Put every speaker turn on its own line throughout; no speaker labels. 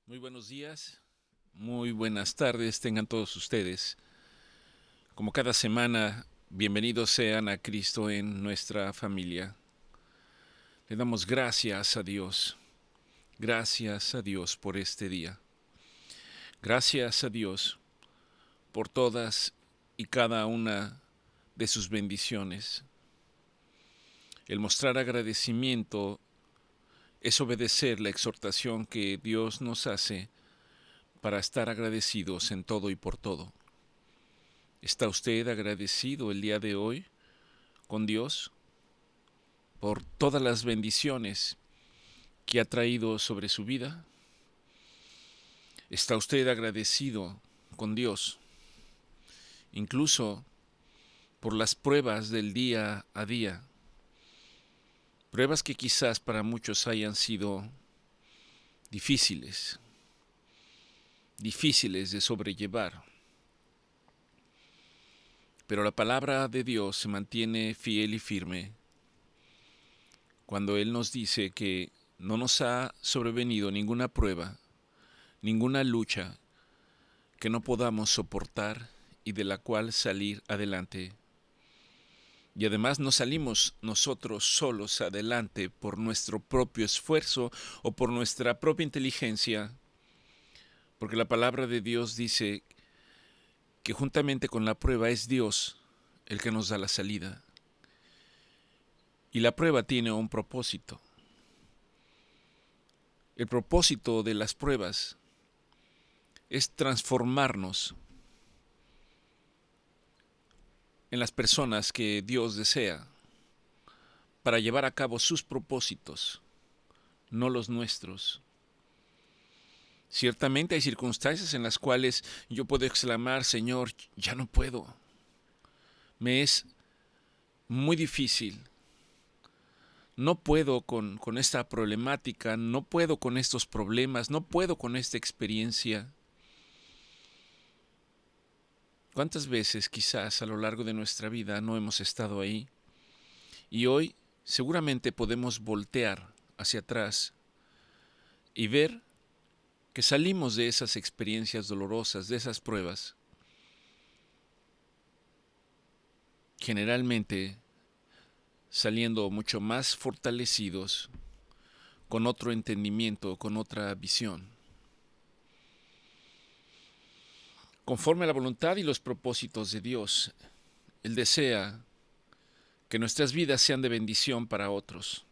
Muy buenos días, muy buenas tardes tengan todos ustedes. Como cada semana, bienvenidos sean a Cristo en nuestra familia. Le damos gracias a Dios por este día. Gracias a Dios por todas y cada una de sus bendiciones. El mostrar agradecimiento es obedecer la exhortación que Dios nos hace para estar agradecidos en todo y por todo. ¿Está usted agradecido el día de hoy con Dios por todas las bendiciones que ha traído sobre su vida? ¿Está usted agradecido con Dios, incluso por las pruebas del día a día? Pruebas que quizás para muchos hayan sido difíciles de sobrellevar. Pero la palabra de Dios se mantiene fiel y firme cuando Él nos dice que no nos ha sobrevenido ninguna prueba, ninguna lucha que no podamos soportar y de la cual salir adelante. Y además no salimos nosotros solos adelante por nuestro propio esfuerzo o por nuestra propia inteligencia, porque la palabra de Dios dice que juntamente con la prueba es Dios el que nos da la salida. Y la prueba tiene un propósito. El propósito de las pruebas es transformarnos en las personas que Dios desea para llevar a cabo sus propósitos, no los nuestros. Ciertamente hay circunstancias en las cuales yo puedo exclamar: Señor, ya no puedo. Me es muy difícil. No puedo con esta problemática, no puedo con estos problemas, no puedo con esta experiencia. ¿Cuántas veces quizás a lo largo de nuestra vida no hemos estado ahí? Y hoy seguramente podemos voltear hacia atrás y ver que salimos de esas experiencias dolorosas, de esas pruebas, generalmente saliendo mucho más fortalecidos, con otro entendimiento, con otra visión. Conforme a la voluntad y los propósitos de Dios, Él desea que nuestras vidas sean de bendición para otros,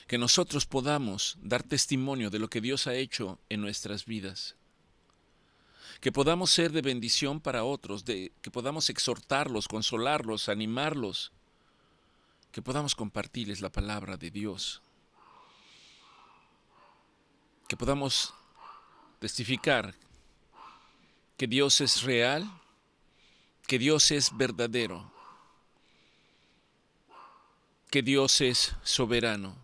que nosotros podamos dar testimonio de lo que Dios ha hecho en nuestras vidas, que podamos ser de bendición para otros, que podamos exhortarlos, consolarlos, animarlos, que podamos compartirles la palabra de Dios, que podamos testificar que Dios es real, que Dios es verdadero, que Dios es soberano,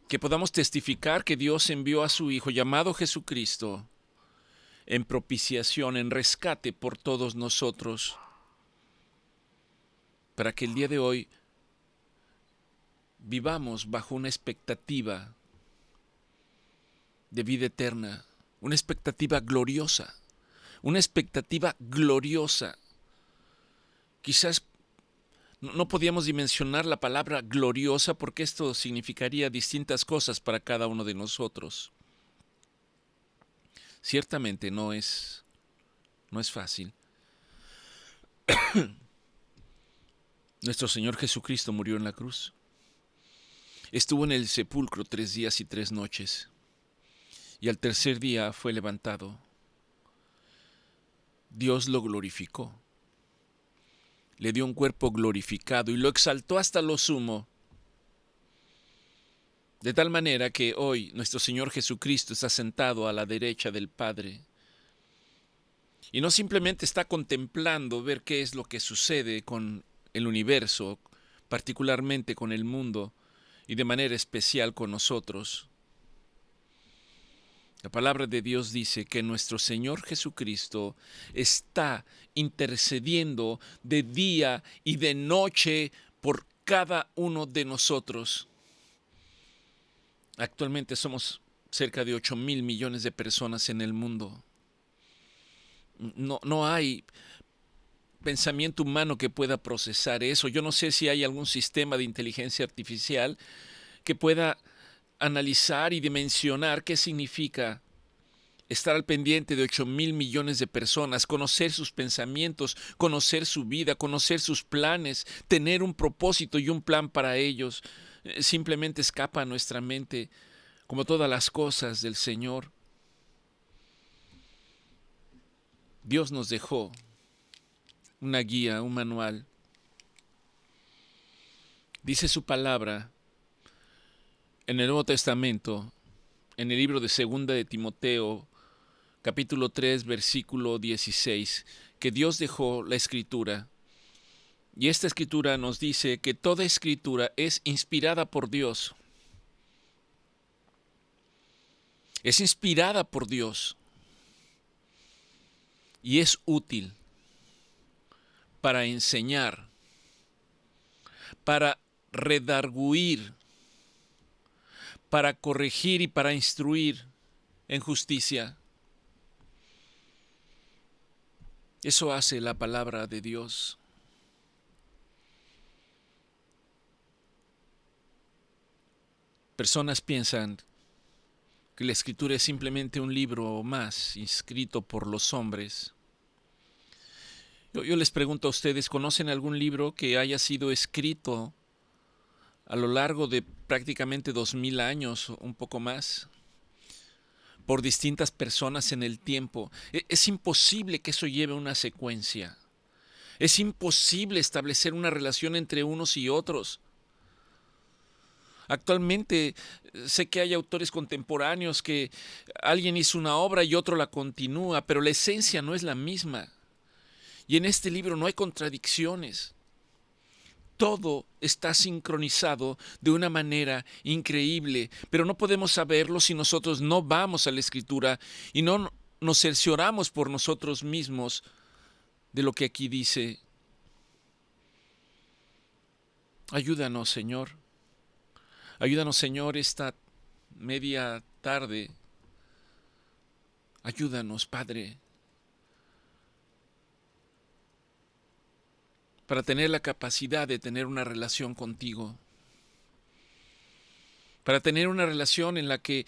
que podamos testificar que Dios envió a su Hijo llamado Jesucristo en propiciación, en rescate por todos nosotros, para que el día de hoy vivamos bajo una expectativa de vida eterna, una expectativa gloriosa, una expectativa gloriosa. Quizás no podíamos dimensionar la palabra gloriosa porque esto significaría distintas cosas para cada uno de nosotros. Ciertamente no es fácil. Nuestro Señor Jesucristo murió en la cruz. Estuvo en el sepulcro 3 días y 3 noches. Y al tercer día fue levantado. Dios lo glorificó. Le dio un cuerpo glorificado y lo exaltó hasta lo sumo. De tal manera que hoy nuestro Señor Jesucristo está sentado a la derecha del Padre. Y no simplemente está contemplando ver qué es lo que sucede con el universo, particularmente con el mundo, y de manera especial con nosotros. La palabra de Dios dice que nuestro Señor Jesucristo está intercediendo de día y de noche por cada uno de nosotros. Actualmente somos cerca de 8.000 millones de personas en el mundo. No hay pensamiento humano que pueda procesar eso. Yo no sé si hay algún sistema de inteligencia artificial que pueda analizar y dimensionar qué significa estar al pendiente de 8.000 millones de personas, conocer sus pensamientos, conocer su vida, conocer sus planes, tener un propósito y un plan para ellos. Simplemente escapa a nuestra mente, como todas las cosas del Señor. Dios nos dejó una guía, un manual. Dice su palabra en el Nuevo Testamento, en el libro de Segunda de Timoteo, capítulo 3, versículo 16, que Dios dejó la Escritura. Y esta Escritura nos dice que toda Escritura es inspirada por Dios. Es inspirada por Dios. Y es útil para enseñar, para redarguir, para corregir y para instruir en justicia. Eso hace la palabra de Dios. Personas piensan que la Escritura es simplemente un libro más escrito por los hombres. Yo les pregunto a ustedes, ¿conocen algún libro que haya sido escrito a lo largo de prácticamente 2000 años, un poco más, por distintas personas en el tiempo? Es imposible que eso lleve una secuencia. Es imposible establecer una relación entre unos y otros. Actualmente sé que hay autores contemporáneos que alguien hizo una obra y otro la continúa, pero la esencia no es la misma. Y en este libro no hay contradicciones. Todo está sincronizado de una manera increíble, pero no podemos saberlo si nosotros no vamos a la Escritura y no nos cercioramos por nosotros mismos de lo que aquí dice. Ayúdanos, Señor. Ayúdanos, Señor, esta media tarde. Ayúdanos, Padre, para tener la capacidad de tener una relación contigo, para tener una relación en la que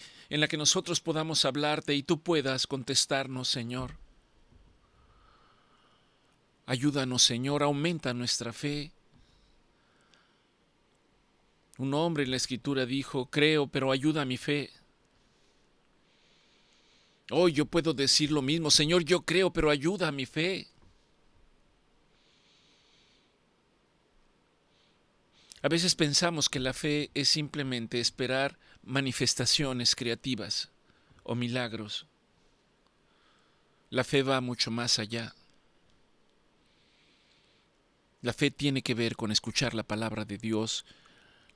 nosotros podamos hablarte y tú puedas contestarnos, Señor. Ayúdanos, Señor, aumenta nuestra fe. Un hombre en la Escritura dijo, creo, pero ayuda mi fe. Hoy yo puedo decir lo mismo, Señor, yo creo, pero ayuda a mi fe. A veces pensamos que la fe es simplemente esperar manifestaciones creativas o milagros. La fe va mucho más allá. La fe tiene que ver con escuchar la palabra de Dios,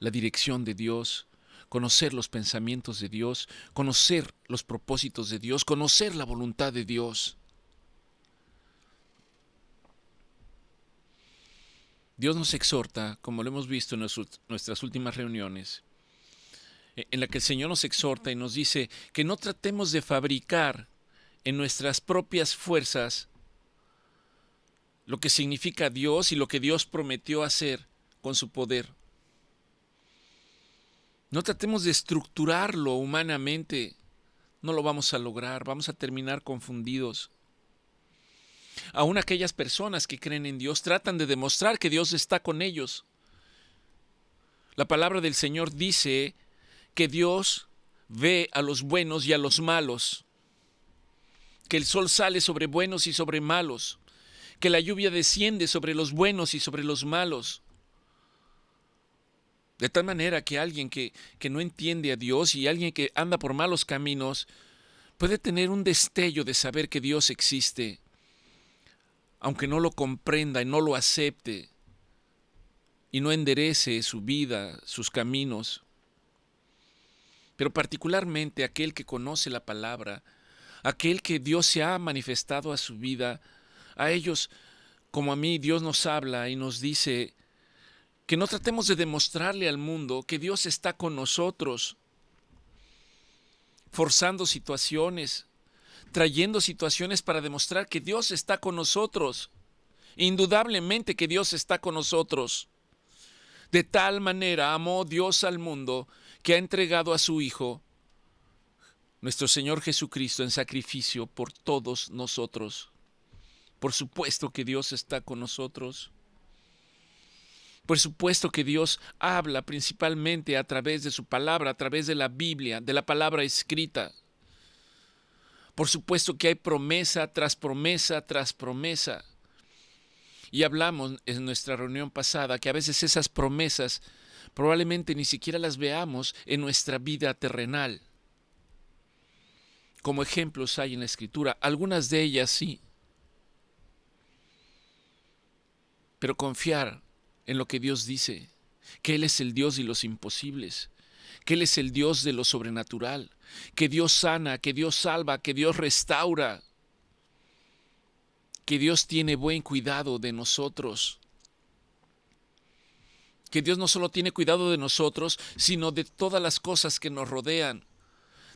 la dirección de Dios, conocer los pensamientos de Dios, conocer los propósitos de Dios, conocer la voluntad de Dios. Dios nos exhorta, como lo hemos visto en nuestras últimas reuniones, en la que el Señor nos exhorta y nos dice que no tratemos de fabricar en nuestras propias fuerzas lo que significa Dios y lo que Dios prometió hacer con su poder. No tratemos de estructurarlo humanamente, no lo vamos a lograr, vamos a terminar confundidos. Aún aquellas personas que creen en Dios tratan de demostrar que Dios está con ellos. La palabra del Señor dice que Dios ve a los buenos y a los malos, que el sol sale sobre buenos y sobre malos, que la lluvia desciende sobre los buenos y sobre los malos. De tal manera que alguien que no entiende a Dios y alguien que anda por malos caminos puede tener un destello de saber que Dios existe, aunque no lo comprenda y no lo acepte y no enderece su vida, sus caminos. Pero particularmente aquel que conoce la palabra, aquel que Dios se ha manifestado a su vida, a ellos, como a mí, Dios nos habla y nos dice que no tratemos de demostrarle al mundo que Dios está con nosotros. forzando situaciones, trayendo situaciones para demostrar que Dios está con nosotros. Indudablemente que Dios está con nosotros. De tal manera amó Dios al mundo que ha entregado a su Hijo, nuestro Señor Jesucristo, en sacrificio por todos nosotros. Por supuesto que Dios está con nosotros. Por supuesto que Dios habla principalmente a través de su palabra, a través de la Biblia, de la palabra escrita. Por supuesto que hay promesa tras promesa tras promesa. Y hablamos en nuestra reunión pasada que a veces esas promesas probablemente ni siquiera las veamos en nuestra vida terrenal. Como ejemplos hay en la Escritura, algunas de ellas sí. Pero confiar en lo que Dios dice, que Él es el Dios de los imposibles, que Él es el Dios de lo sobrenatural, que Dios sana, que Dios salva, que Dios restaura, que Dios tiene buen cuidado de nosotros, que Dios no solo tiene cuidado de nosotros, sino de todas las cosas que nos rodean,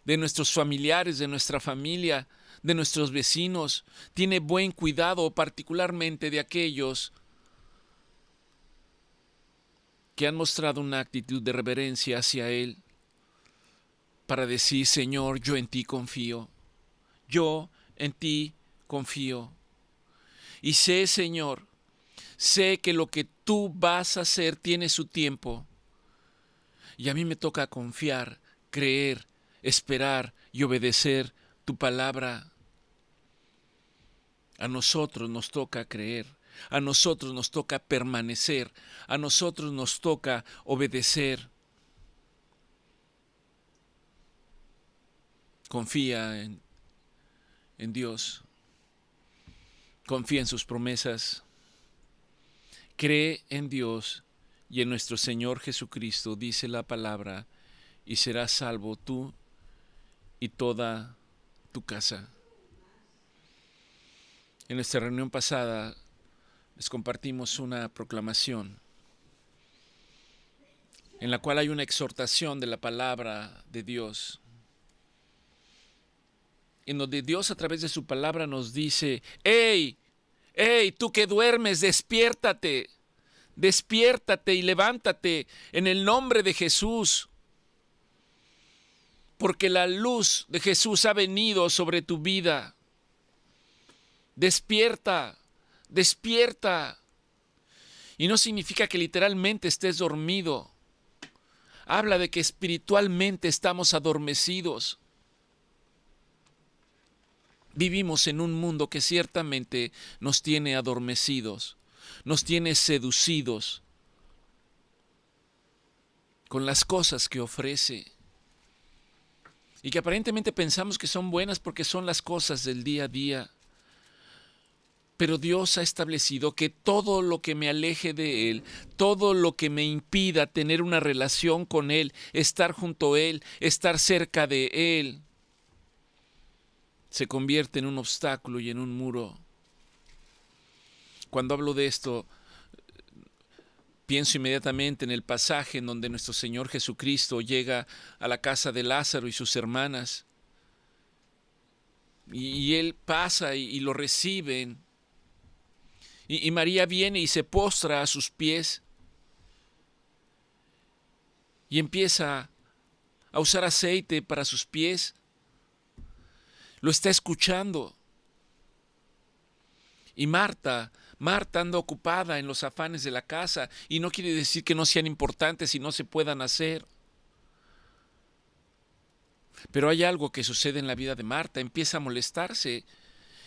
de nuestros familiares, de nuestra familia, de nuestros vecinos. Tiene buen cuidado particularmente de aquellos que han mostrado una actitud de reverencia hacia Él, para decir: Señor, yo en ti confío, yo en ti confío. Y sé, Señor, sé que lo que tú vas a hacer tiene su tiempo. Y a mí me toca confiar, creer, esperar y obedecer tu palabra. A nosotros nos toca creer, a nosotros nos toca permanecer, a nosotros nos toca obedecer. Confía en Dios, confía en sus promesas, cree en Dios y en nuestro Señor Jesucristo, dice la palabra, y serás salvo tú y toda tu casa. En nuestra reunión pasada les compartimos una proclamación en la cual hay una exhortación de la palabra de Dios, en donde Dios a través de su palabra nos dice: ¡Hey! ¡Hey! Tú que duermes, despiértate, despiértate y levántate en el nombre de Jesús, porque la luz de Jesús ha venido sobre tu vida. Despierta, despierta. Y no significa que literalmente estés dormido. Habla de que espiritualmente estamos adormecidos. Vivimos en un mundo que ciertamente nos tiene adormecidos, nos tiene seducidos con las cosas que ofrece y que aparentemente pensamos que son buenas porque son las cosas del día a día. Pero Dios ha establecido que todo lo que me aleje de Él, todo lo que me impida tener una relación con Él, estar junto a Él, estar cerca de Él, se convierte en un obstáculo y en un muro. Cuando hablo de esto, pienso inmediatamente en el pasaje en donde nuestro Señor Jesucristo llega a la casa de Lázaro y sus hermanas. Y Él pasa y lo reciben. Y María viene y se postra a sus pies. Y empieza a usar aceite para sus pies. Lo está escuchando. Y Marta anda ocupada en los afanes de la casa, y no quiere decir que no sean importantes y no se puedan hacer. Pero hay algo que sucede en la vida de Marta, empieza a molestarse.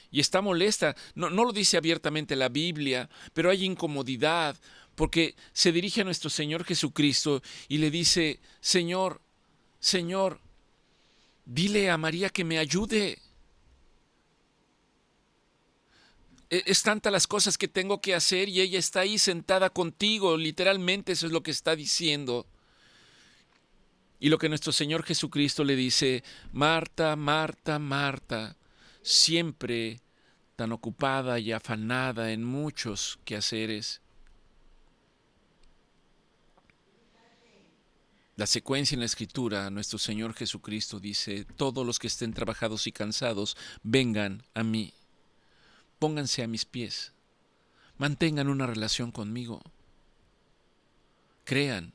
Y está molesta, no lo dice abiertamente la Biblia, pero hay incomodidad, porque se dirige a nuestro Señor Jesucristo y le dice: Señor, Señor, dile a María que me ayude. Es tanta las cosas que tengo que hacer y ella está ahí sentada contigo. Literalmente eso es lo que está diciendo. Y lo que nuestro Señor Jesucristo le dice: Marta, Marta, Marta, siempre tan ocupada y afanada en muchos quehaceres. La secuencia en la Escritura, nuestro Señor Jesucristo dice: todos los que estén trabajados y cansados, vengan a mí, pónganse a mis pies, mantengan una relación conmigo, crean.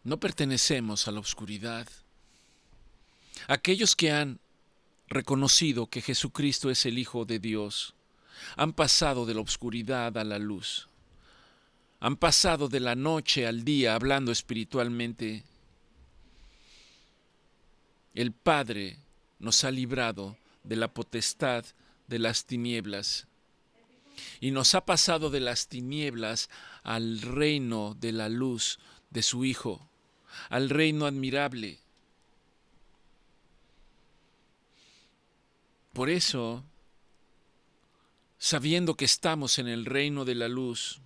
No pertenecemos a la oscuridad. Aquellos que han reconocido que Jesucristo es el Hijo de Dios, han pasado de la oscuridad a la luz. Han pasado de la noche al día hablando espiritualmente. El Padre nos ha librado de la potestad de las tinieblas y nos ha pasado de las tinieblas al reino de la luz de su Hijo, al reino admirable. Por eso, sabiendo que estamos en el reino de la luz,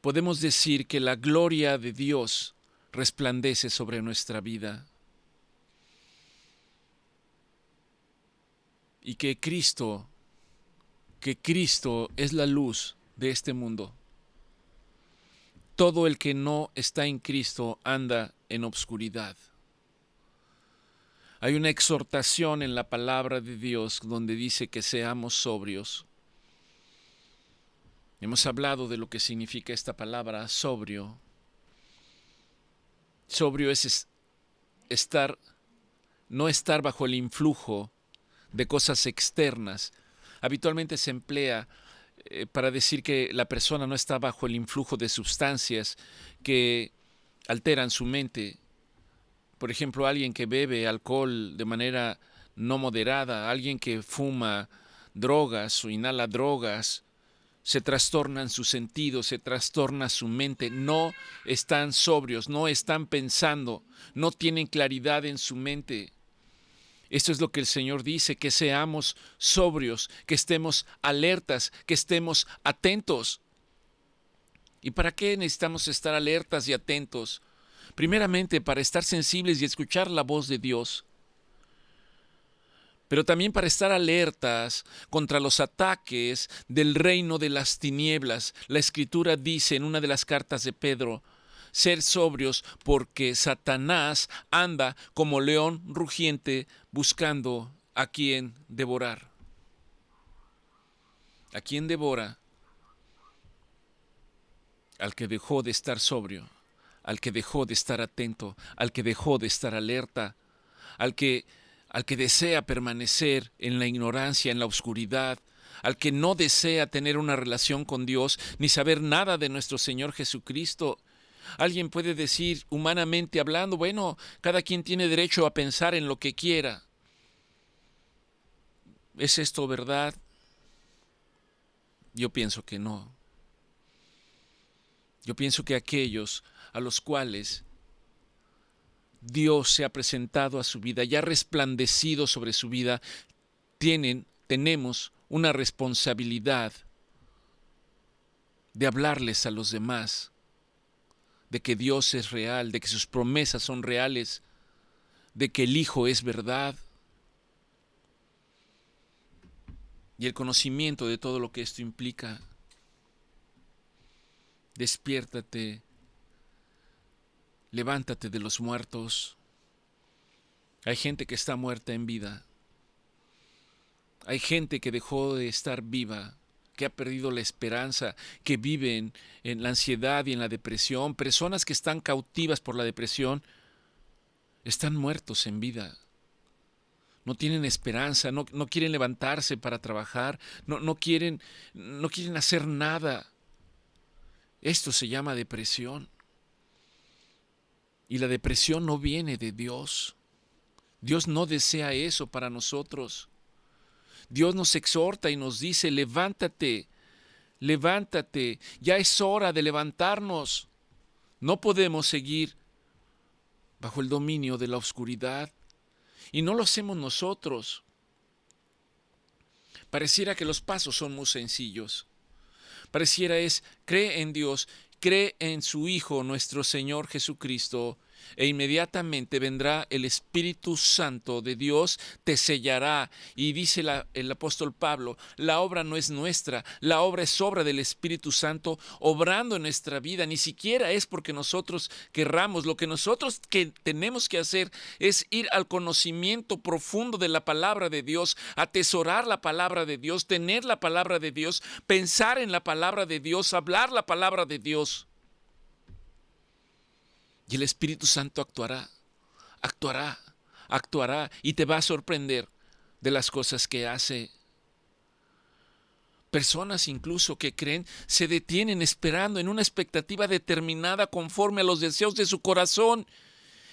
podemos decir que la gloria de Dios resplandece sobre nuestra vida y que Cristo es la luz de este mundo. Todo el que no está en Cristo anda en obscuridad. Hay una exhortación en la palabra de Dios donde dice que seamos sobrios. Hemos hablado de lo que significa esta palabra sobrio. Sobrio es no estar bajo el influjo de cosas externas. Habitualmente se emplea para decir que la persona no está bajo el influjo de sustancias que alteran su mente. Por ejemplo, alguien que bebe alcohol de manera no moderada, alguien que fuma drogas o inhala drogas, se trastornan sus sentidos, se trastorna su mente, no están sobrios, no están pensando, no tienen claridad en su mente. Esto es lo que el Señor dice, que seamos sobrios, que estemos alertas, que estemos atentos. ¿Y para qué necesitamos estar alertas y atentos? Primeramente, para estar sensibles y escuchar la voz de Dios, pero también para estar alertas contra los ataques del reino de las tinieblas. La Escritura dice en una de las cartas de Pedro: ser sobrios porque Satanás anda como león rugiente buscando a quien devorar. ¿A quién devora? Al que dejó de estar sobrio, al que dejó de estar atento, al que dejó de estar alerta, al que desea permanecer en la ignorancia, en la oscuridad, al que no desea tener una relación con Dios ni saber nada de nuestro Señor Jesucristo. Alguien puede decir, humanamente hablando, bueno, cada quien tiene derecho a pensar en lo que quiera. ¿Es esto verdad? Yo pienso que no. Yo pienso que aquellos a los cuales Dios se ha presentado a su vida y ha resplandecido sobre su vida, tenemos una responsabilidad de hablarles a los demás de que Dios es real, de que sus promesas son reales, de que el Hijo es verdad, y el conocimiento de todo lo que esto implica. Despiértate, levántate de los muertos. Hay gente que está muerta en vida. Hay gente que dejó de estar viva, que ha perdido la esperanza, que viven en la ansiedad y en la depresión. Personas que están cautivas por la depresión están muertos en vida. No tienen esperanza, no quieren levantarse para trabajar, no quieren hacer nada. Esto se llama depresión. Y la depresión no viene de Dios. Dios no desea eso para nosotros. Dios nos exhorta y nos dice: levántate, levántate, ya es hora de levantarnos. No podemos seguir bajo el dominio de la oscuridad. Y no lo hacemos nosotros. Pareciera que los pasos son muy sencillos. Pareciera cree en Dios, cree en su Hijo, nuestro Señor Jesucristo, e inmediatamente vendrá el Espíritu Santo de Dios, te sellará. Y dice el apóstol Pablo, la obra no es nuestra, la obra es obra del Espíritu Santo obrando en nuestra vida. Ni siquiera es porque nosotros querramos. Lo que nosotros tenemos que hacer es ir al conocimiento profundo de la palabra de Dios, atesorar la palabra de Dios, tener la palabra de Dios, pensar en la palabra de Dios, hablar la palabra de Dios. Y el Espíritu Santo actuará y te va a sorprender de las cosas que hace. Personas incluso que creen se detienen esperando en una expectativa determinada conforme a los deseos de su corazón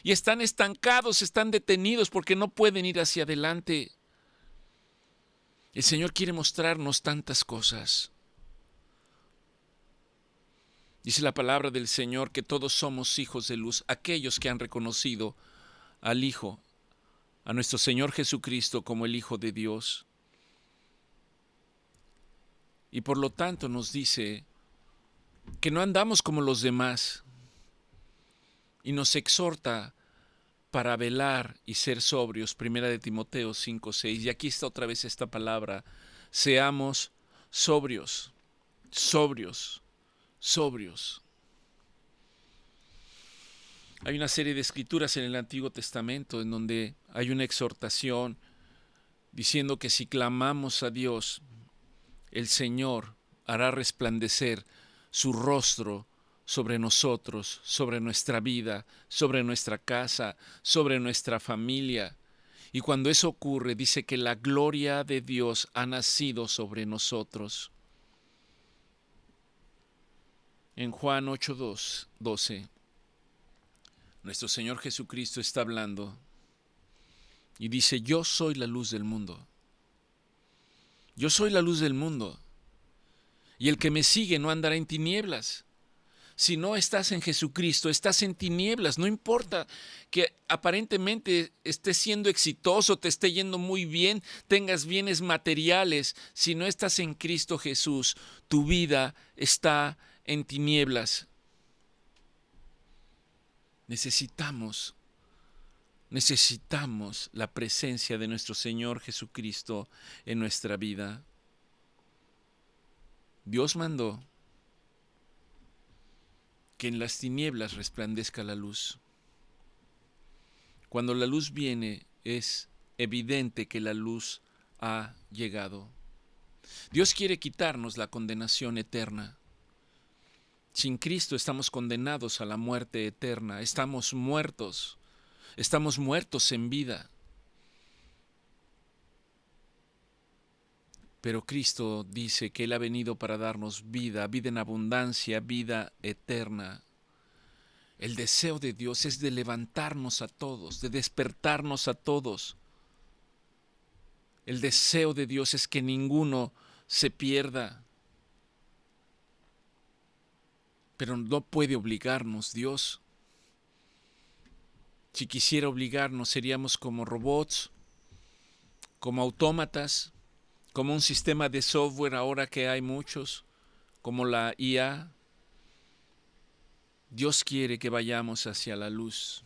y están estancados, están detenidos porque no pueden ir hacia adelante. El Señor quiere mostrarnos tantas cosas. Dice la palabra del Señor que todos somos hijos de luz, aquellos que han reconocido al Hijo, a nuestro Señor Jesucristo como el Hijo de Dios. Y por lo tanto nos dice que no andamos como los demás y nos exhorta para velar y ser sobrios. Primera de Timoteo 5:6. Y aquí está otra vez esta palabra: seamos sobrios, sobrios, sobrios. Hay una serie de escrituras en el Antiguo Testamento en donde hay una exhortación diciendo que si clamamos a Dios, el Señor hará resplandecer su rostro sobre nosotros, sobre nuestra vida, sobre nuestra casa, sobre nuestra familia. Y cuando eso ocurre, dice que la gloria de Dios ha nacido sobre nosotros. En Juan 8:12, nuestro Señor Jesucristo está hablando y dice: yo soy la luz del mundo. Yo soy la luz del mundo. Y el que me sigue no andará en tinieblas. Si no estás en Jesucristo, estás en tinieblas. No importa que aparentemente estés siendo exitoso, te esté yendo muy bien, tengas bienes materiales. Si no estás en Cristo Jesús, tu vida está en tinieblas. Necesitamos la presencia de nuestro Señor Jesucristo en nuestra vida. Dios mandó que en las tinieblas resplandezca la luz. Cuando la luz viene, es evidente que la luz ha llegado. Dios quiere quitarnos la condenación eterna. Sin Cristo estamos condenados a la muerte eterna. Estamos muertos en vida. Pero Cristo dice que Él ha venido para darnos vida, vida en abundancia, vida eterna. El deseo de Dios es de levantarnos a todos, de despertarnos a todos. El deseo de Dios es que ninguno se pierda. Pero no puede obligarnos Dios. Si quisiera obligarnos, seríamos como robots, como autómatas, como un sistema de software ahora que hay muchos, como la IA. Dios quiere que vayamos hacia la luz.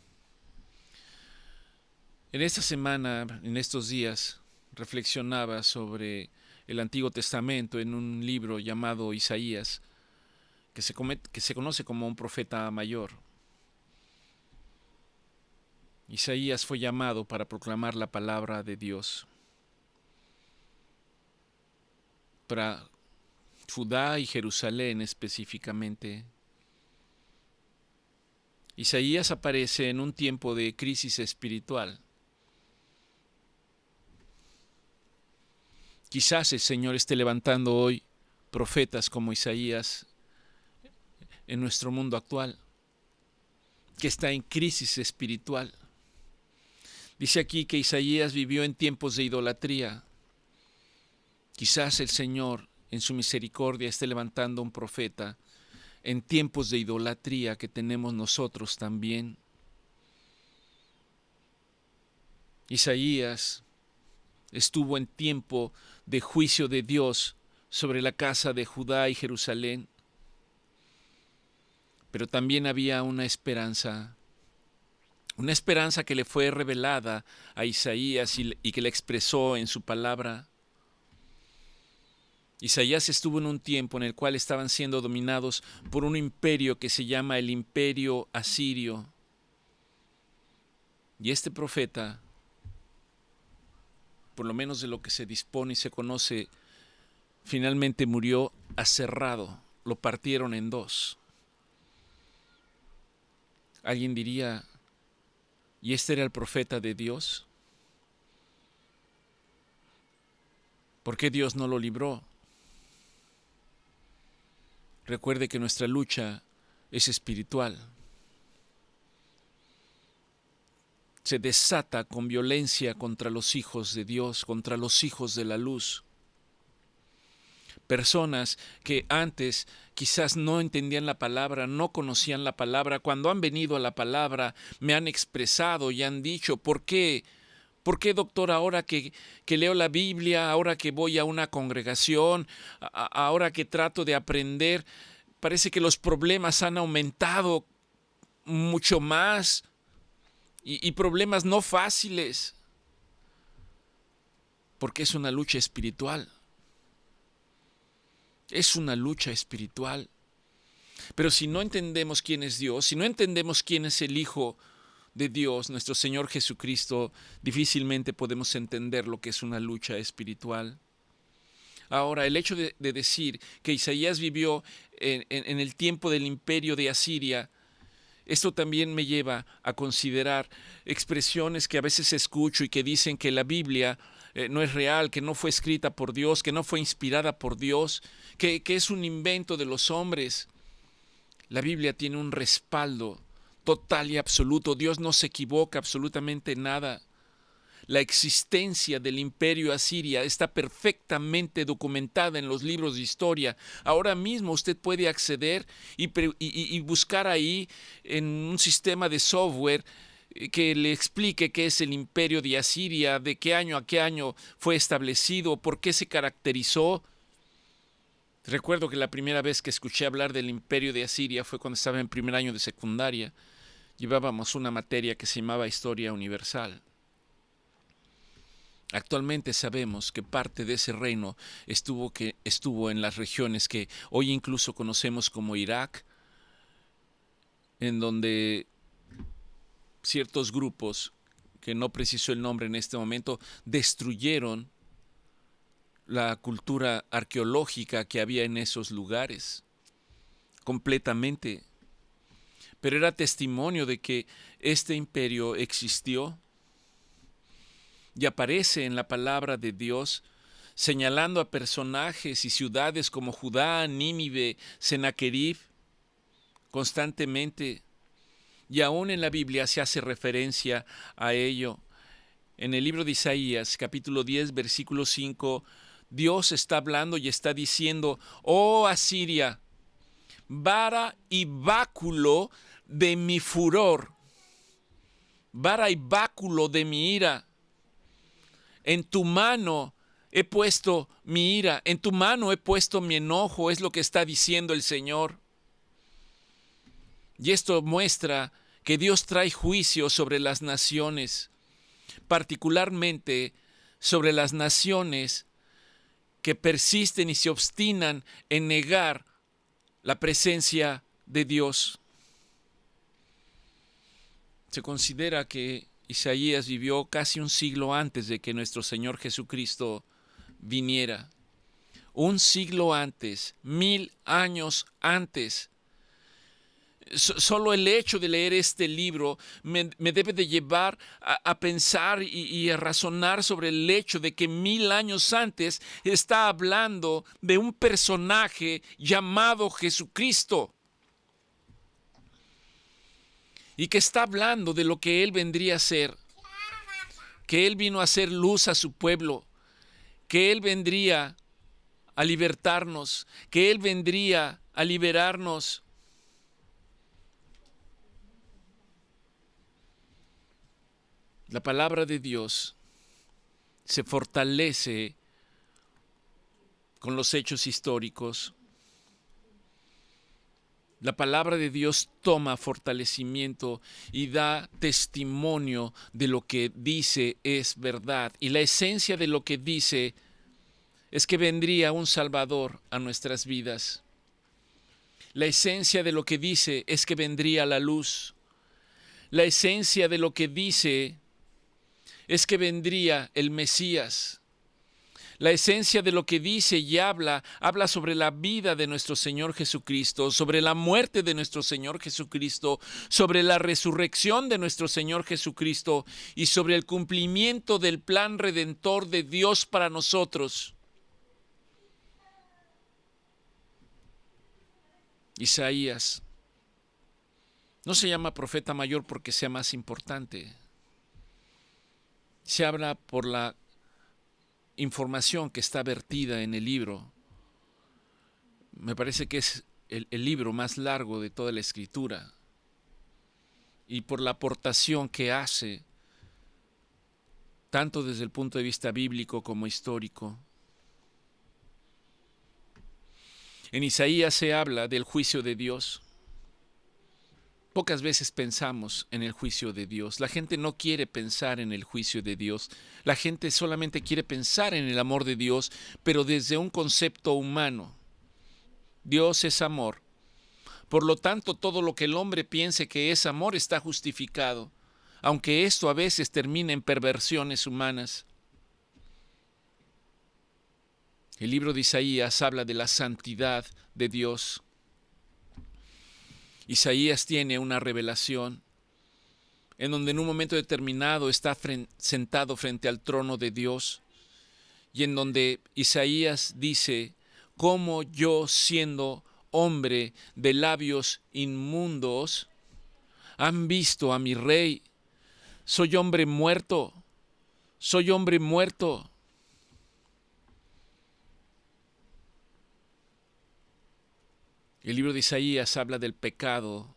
En esta semana, en estos días, reflexionaba sobre el Antiguo Testamento en un libro llamado Isaías, que se conoce como un profeta mayor. Isaías fue llamado para proclamar la palabra de Dios para Judá y Jerusalén específicamente. Isaías aparece en un tiempo de crisis espiritual. Quizás el Señor esté levantando hoy profetas como Isaías en nuestro mundo actual, que está en crisis espiritual. Dice aquí que Isaías vivió en tiempos de idolatría. Quizás el Señor, en su misericordia, esté levantando un profeta en tiempos de idolatría que tenemos nosotros también. Isaías estuvo en tiempo de juicio de Dios sobre la casa de Judá y Jerusalén. Pero también había una esperanza. Una esperanza que le fue revelada a Isaías y que le expresó en su palabra. Isaías estuvo en un tiempo en el cual estaban siendo dominados por un imperio que se llama el Imperio Asirio. Y este profeta, por lo menos de lo que se dispone y se conoce, finalmente murió aserrado, lo partieron en dos. Alguien diría, ¿y este era el profeta de Dios? ¿Por qué Dios no lo libró? Recuerde que nuestra lucha es espiritual. Se desata con violencia contra los hijos de Dios, contra los hijos de la luz. Personas que antes quizás no entendían la palabra, no conocían la palabra, cuando han venido a la palabra me han expresado y han dicho, ¿por qué? ¿Por qué, doctor, ahora que leo la Biblia, ahora que voy a una congregación, ahora que trato de aprender, parece que los problemas han aumentado mucho más y problemas no fáciles? Porque es una lucha espiritual. Es una lucha espiritual. Pero si no entendemos quién es Dios, si no entendemos quién es el Hijo de Dios, nuestro Señor Jesucristo, difícilmente podemos entender lo que es una lucha espiritual. Ahora, el hecho de decir que Isaías vivió en el tiempo del imperio de Asiria, esto también me lleva a considerar expresiones que a veces escucho y que dicen que la Biblia no es real, que no fue escrita por Dios, que no fue inspirada por Dios, que es un invento de los hombres. La Biblia tiene un respaldo total y absoluto. Dios no se equivoca absolutamente nada. La existencia del imperio asiria está perfectamente documentada en los libros de historia. Ahora mismo usted puede acceder y buscar ahí en un sistema de software que le explique qué es el imperio de Asiria, de qué año a qué año fue establecido, por qué se caracterizó. Recuerdo que la primera vez que escuché hablar del imperio de Asiria fue cuando estaba en primer año de secundaria. Llevábamos una materia que se llamaba Historia Universal. Actualmente sabemos que parte de ese reino estuvo en las regiones que hoy incluso conocemos como Irak, en donde ciertos grupos, que no preciso el nombre en este momento, destruyeron la cultura arqueológica que había en esos lugares, completamente. Pero era testimonio de que este imperio existió y aparece en la palabra de Dios, señalando a personajes y ciudades como Judá, Nínive, Sennacherib, constantemente. Y aún en la Biblia se hace referencia a ello. En el libro de Isaías, capítulo 10, versículo 5, Dios está hablando y está diciendo, oh Asiria, vara y báculo de mi furor, vara y báculo de mi ira. En tu mano he puesto mi ira, en tu mano he puesto mi enojo, es lo que está diciendo el Señor. Y esto muestra que Dios trae juicio sobre las naciones, particularmente sobre las naciones que persisten y se obstinan en negar la presencia de Dios. Se considera que Isaías vivió casi un siglo antes de que nuestro Señor Jesucristo viniera. Un siglo antes, 1000 años antes. Solo el hecho de leer este libro me debe de llevar a pensar y a razonar sobre el hecho de que 1000 años antes está hablando de un personaje llamado Jesucristo y que está hablando de lo que Él vendría a ser, que Él vino a hacer luz a su pueblo, que Él vendría a libertarnos, que Él vendría a liberarnos. La palabra de Dios se fortalece con los hechos históricos. La palabra de Dios toma fortalecimiento y da testimonio de lo que dice es verdad. Y la esencia de lo que dice es que vendría un Salvador a nuestras vidas. La esencia de lo que dice es que vendría la luz. La esencia de lo que dice es que vendría el Mesías. La esencia de lo que dice y habla sobre la vida de nuestro Señor Jesucristo, sobre la muerte de nuestro Señor Jesucristo, sobre la resurrección de nuestro Señor Jesucristo y sobre el cumplimiento del plan redentor de Dios para nosotros. Isaías no se llama profeta mayor porque sea más importante. Se habla por la información que está vertida en el libro. Me parece que es el libro más largo de toda la Escritura, y por la aportación que hace, tanto desde el punto de vista bíblico como histórico. En Isaías se habla del juicio de Dios. Pocas veces pensamos en el juicio de Dios. La gente no quiere pensar en el juicio de Dios. La gente solamente quiere pensar en el amor de Dios, pero desde un concepto humano. Dios es amor. Por lo tanto, todo lo que el hombre piense que es amor está justificado, aunque esto a veces termina en perversiones humanas. El libro de Isaías habla de la santidad de Dios. Isaías tiene una revelación en donde en un momento determinado está sentado frente al trono de Dios, y en donde Isaías dice: ¿cómo yo, siendo hombre de labios inmundos, han visto a mi rey? Soy hombre muerto, soy hombre muerto. El libro de Isaías habla del pecado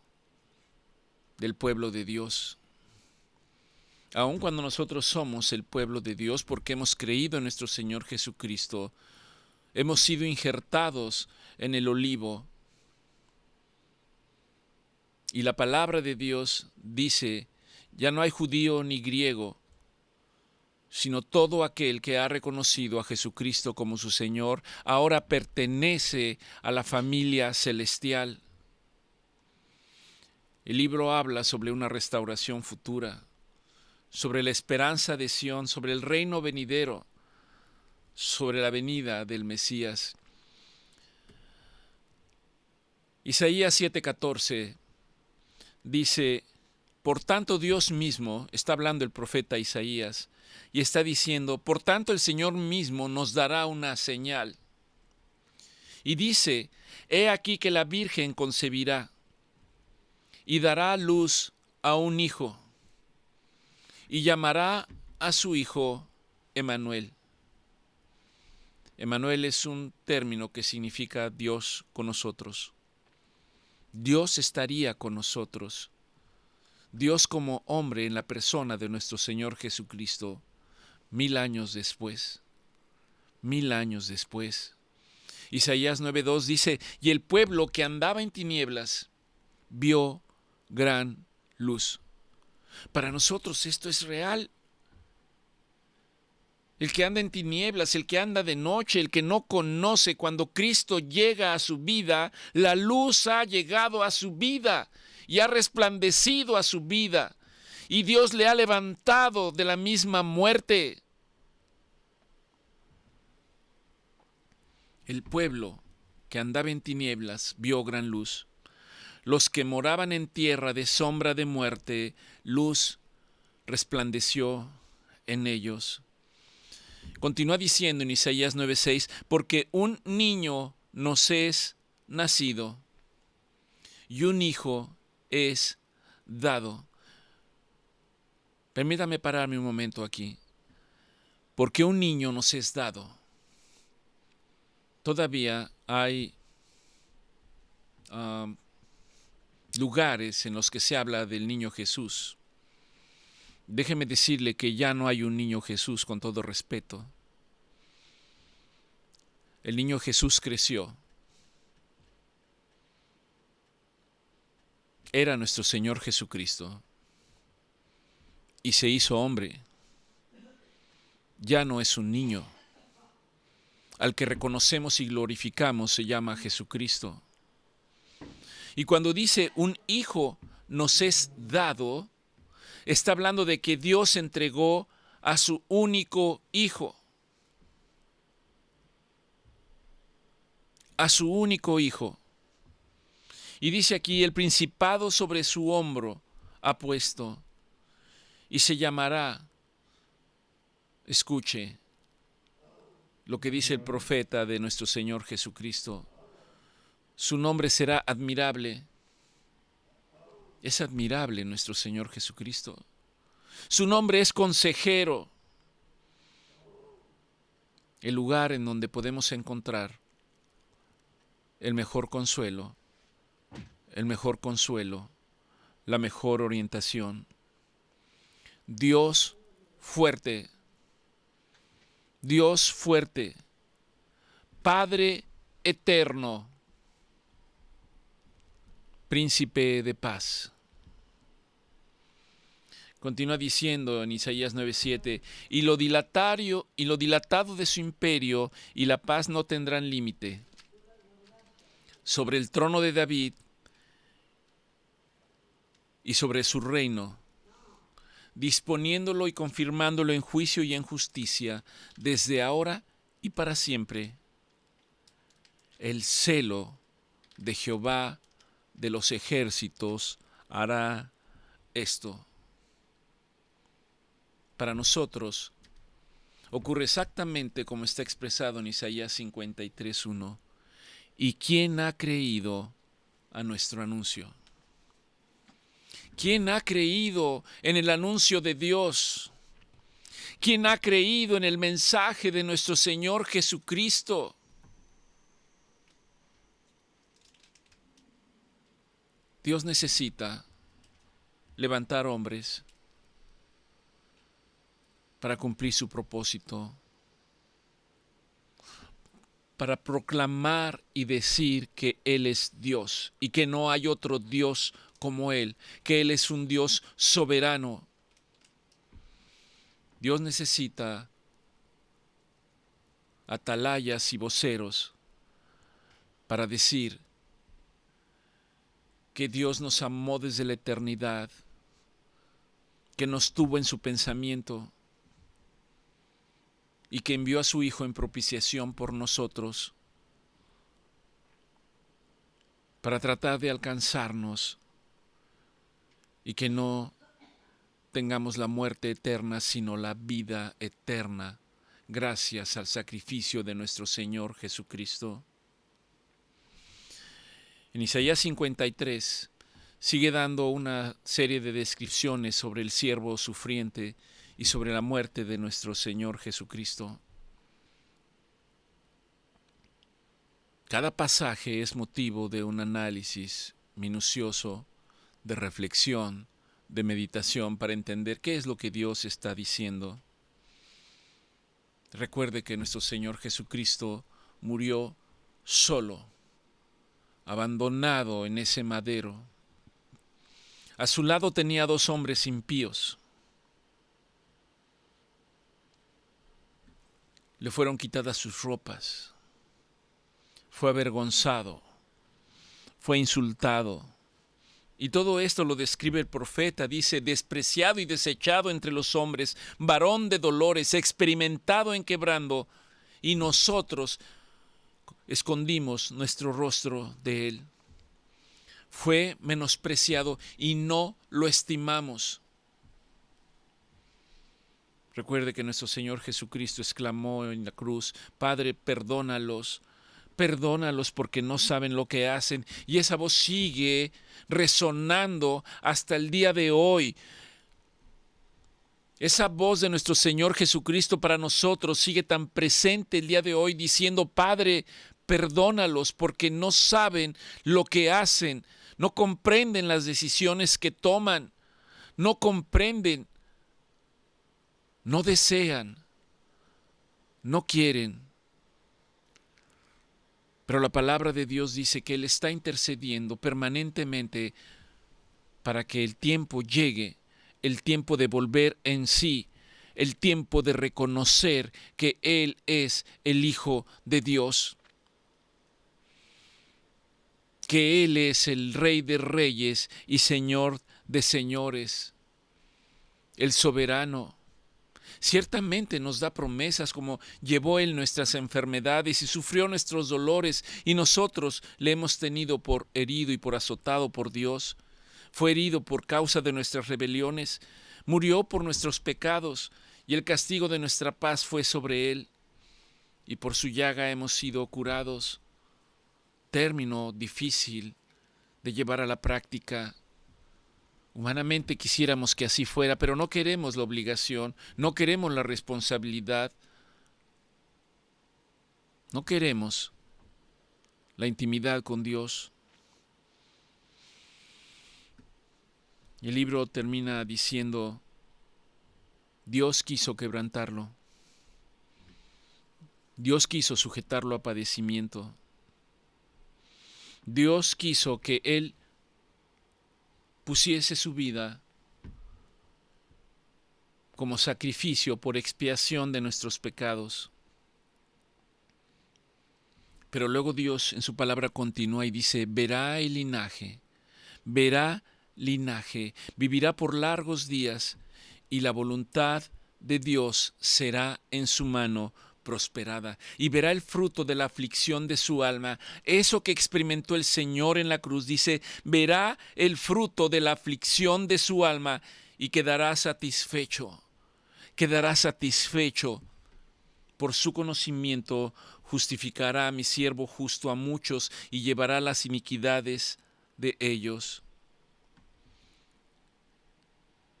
del pueblo de Dios. Aun cuando nosotros somos el pueblo de Dios, porque hemos creído en nuestro Señor Jesucristo, hemos sido injertados en el olivo. Y la palabra de Dios dice: ya no hay judío ni griego, sino todo aquel que ha reconocido a Jesucristo como su Señor, ahora pertenece a la familia celestial. El libro habla sobre una restauración futura, sobre la esperanza de Sión, sobre el reino venidero, sobre la venida del Mesías. Isaías 7:14 dice: por tanto Dios mismo, está hablando el profeta Isaías, y está diciendo: por tanto el Señor mismo nos dará una señal. Y dice: he aquí que la Virgen concebirá y dará a luz a un hijo, y llamará a su hijo Emmanuel. Emmanuel es un término que significa Dios con nosotros. Dios estaría con nosotros. Dios como hombre en la persona de nuestro Señor Jesucristo, 1000 años después. 1000 años después. Isaías 9:2 dice: y el pueblo que andaba en tinieblas vio gran luz. Para nosotros esto es real. El que anda en tinieblas, el que anda de noche, el que no conoce, cuando Cristo llega a su vida, la luz ha llegado a su vida y ha resplandecido a su vida, y Dios le ha levantado de la misma muerte. El pueblo que andaba en tinieblas vio gran luz. Los que moraban en tierra de sombra de muerte, luz resplandeció en ellos. Continúa diciendo en Isaías 9:6: porque un niño nos es nacido y un hijo es dado. Permítame pararme un momento aquí. Porque un niño nos es dado. Todavía hay lugares en los que se habla del niño Jesús. Déjeme decirle que ya no hay un niño Jesús, con todo respeto. El niño Jesús creció. era nuestro Señor Jesucristo y se hizo hombre. Ya no es un niño. Al que reconocemos y glorificamos se llama Jesucristo. Y cuando dice un hijo nos es dado, está hablando de que Dios entregó a su único hijo. A su único hijo. Y dice aquí, el principado sobre su hombro ha puesto, y se llamará, escuche lo que dice el profeta de nuestro Señor Jesucristo, su nombre será admirable. Es admirable nuestro Señor Jesucristo. Su nombre es consejero, el lugar en donde podemos encontrar el mejor consuelo, la mejor orientación. Dios fuerte, Padre eterno, príncipe de paz. Continúa diciendo en Isaías 9:7, y lo dilatado de su imperio y la paz no tendrán límite. Sobre el trono de David y sobre su reino, disponiéndolo y confirmándolo en juicio y en justicia, desde ahora y para siempre. El celo de Jehová de los ejércitos hará esto. Para nosotros ocurre exactamente como está expresado en Isaías 53:1. ¿Y quién ha creído a nuestro anuncio? ¿Quién ha creído en el anuncio de Dios? ¿Quién ha creído en el mensaje de nuestro Señor Jesucristo? Dios necesita levantar hombres para cumplir su propósito, para proclamar y decir que Él es Dios y que no hay otro Dios como Él, que Él es un Dios soberano. Dios necesita atalayas y voceros para decir que Dios nos amó desde la eternidad, que nos tuvo en su pensamiento y que envió a su Hijo en propiciación por nosotros para tratar de alcanzarnos y que no tengamos la muerte eterna, sino la vida eterna, gracias al sacrificio de nuestro Señor Jesucristo. En Isaías 53 sigue dando una serie de descripciones sobre el siervo sufriente y sobre la muerte de nuestro Señor Jesucristo. Cada pasaje es motivo de un análisis minucioso, de reflexión, de meditación para entender qué es lo que Dios está diciendo. Recuerde que nuestro Señor Jesucristo murió solo, abandonado en ese madero. A su lado tenía 2 hombres impíos. Le fueron quitadas sus ropas. Fue avergonzado. Fue insultado. Y todo esto lo describe el profeta. Dice, despreciado y desechado entre los hombres, varón de dolores, experimentado en quebranto. Y nosotros escondimos nuestro rostro de él. Fue menospreciado y no lo estimamos. Recuerde que nuestro Señor Jesucristo exclamó en la cruz, Padre, perdónalos porque no saben lo que hacen. Y esa voz sigue resonando hasta el día de hoy. Esa voz de nuestro Señor Jesucristo para nosotros sigue tan presente el día de hoy diciendo, Padre, perdónalos porque no saben lo que hacen, no comprenden las decisiones que toman, no comprenden, no desean, no quieren. Pero la palabra de Dios dice que Él está intercediendo permanentemente para que el tiempo llegue, el tiempo de volver en sí, el tiempo de reconocer que Él es el Hijo de Dios, que Él es el Rey de Reyes y Señor de Señores, el soberano. Ciertamente nos da promesas como llevó Él nuestras enfermedades y sufrió nuestros dolores, y nosotros le hemos tenido por herido y por azotado por Dios. Fue herido por causa de nuestras rebeliones, murió por nuestros pecados, y el castigo de nuestra paz fue sobre Él, y por su llaga hemos sido curados. Término difícil de llevar a la práctica. Humanamente quisiéramos que así fuera, pero no queremos la obligación, no queremos la responsabilidad, no queremos la intimidad con Dios. Y el libro termina diciendo, Dios quiso quebrantarlo, Dios quiso sujetarlo a padecimiento, Dios quiso que Él pusiese su vida como sacrificio por expiación de nuestros pecados. Pero luego Dios en su palabra continúa y dice, verá el linaje, vivirá por largos días, y la voluntad de Dios será en su mano prosperada, y verá el fruto de la aflicción de su alma. Eso que experimentó el Señor en la cruz, dice, verá el fruto de la aflicción de su alma y quedará satisfecho por su conocimiento. Justificará a mi siervo justo a muchos y llevará las iniquidades de ellos.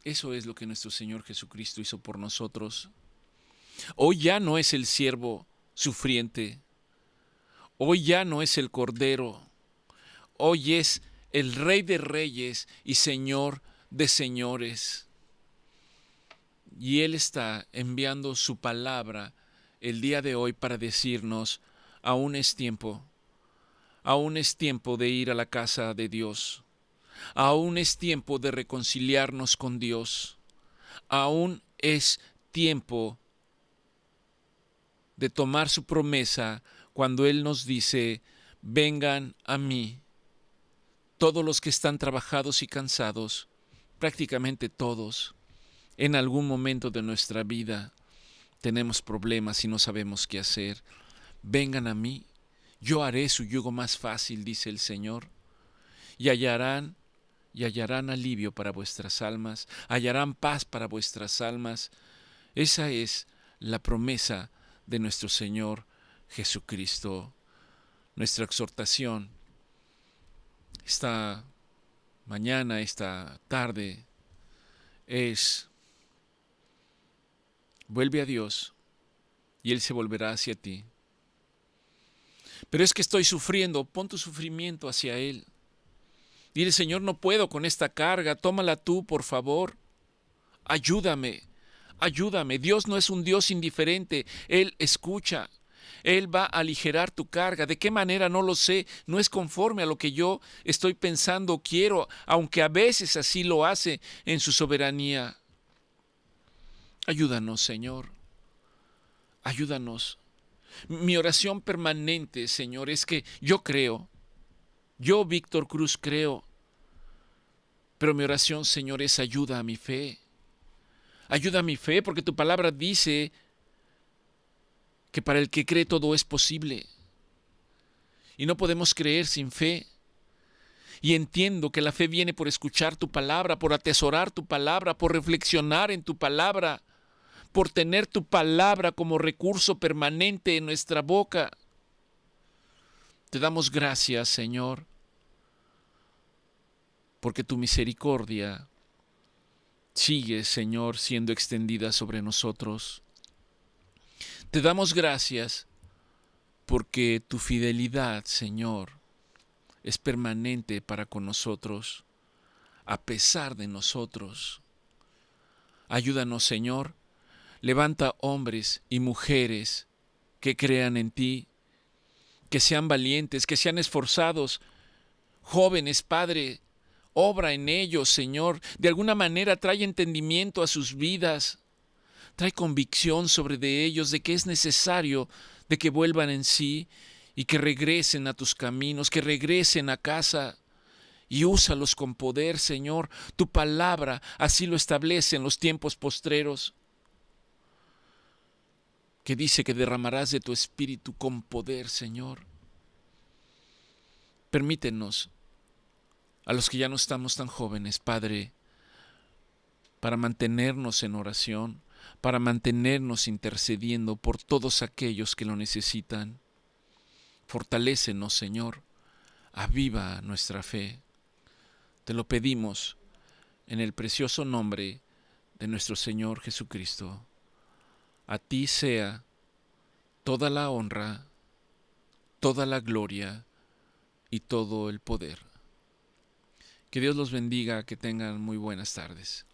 Eso es lo que nuestro Señor Jesucristo hizo por nosotros. Hoy ya no es el siervo sufriente, hoy ya no es el Cordero, hoy es el Rey de Reyes y Señor de Señores. Y Él está enviando su palabra el día de hoy para decirnos, aún es tiempo de ir a la casa de Dios, aún es tiempo de reconciliarnos con Dios, aún es tiempo de tomar su promesa cuando Él nos dice, vengan a mí, todos los que están trabajados y cansados, prácticamente todos. En algún momento de nuestra vida tenemos problemas y no sabemos qué hacer. Vengan a mí, yo haré su yugo más fácil, dice el Señor, y hallarán alivio para vuestras almas, hallarán paz para vuestras almas. Esa es la promesa de nuestro Señor Jesucristo. Nuestra exhortación esta mañana, esta tarde, es: vuelve a Dios y Él se volverá hacia ti. Pero es que estoy sufriendo, pon tu sufrimiento hacia Él. Dile, Señor, no puedo con esta carga, tómala tú, por favor. Ayúdame. Dios no es un Dios indiferente, Él escucha. Él va a aligerar tu carga. ¿De qué manera? No lo sé. No es conforme a lo que yo estoy pensando o quiero, aunque a veces así lo hace en su soberanía. Ayúdanos, Señor. Ayúdanos. Mi oración permanente, Señor, es que yo creo. Yo, Víctor Cruz, creo. Pero mi oración, Señor, es ayuda a mi fe. Ayuda a mi fe, porque tu palabra dice que para el que cree todo es posible. Y no podemos creer sin fe. Y entiendo que la fe viene por escuchar tu palabra, por atesorar tu palabra, por reflexionar en tu palabra, por tener tu palabra como recurso permanente en nuestra boca. Te damos gracias, Señor, porque tu misericordia sigue, Señor, siendo extendida sobre nosotros. Te damos gracias porque tu fidelidad, Señor, es permanente para con nosotros, a pesar de nosotros. Ayúdanos, Señor. Levanta hombres y mujeres que crean en ti, que sean valientes, que sean esforzados, jóvenes, Padre, Obra en ellos, Señor. De alguna manera trae entendimiento a sus vidas. Trae convicción sobre de ellos de que es necesario de que vuelvan en sí y que regresen a tus caminos, que regresen a casa. Y úsalos con poder, Señor. Tu palabra así lo establece en los tiempos postreros, que dice que derramarás de tu espíritu con poder, Señor. Permítenos, a los que ya no estamos tan jóvenes, Padre, para mantenernos en oración, para mantenernos intercediendo por todos aquellos que lo necesitan. Fortalécenos, Señor. Aviva nuestra fe. Te lo pedimos en el precioso nombre de nuestro Señor Jesucristo. A ti sea toda la honra, toda la gloria y todo el poder. Que Dios los bendiga, que tengan muy buenas tardes.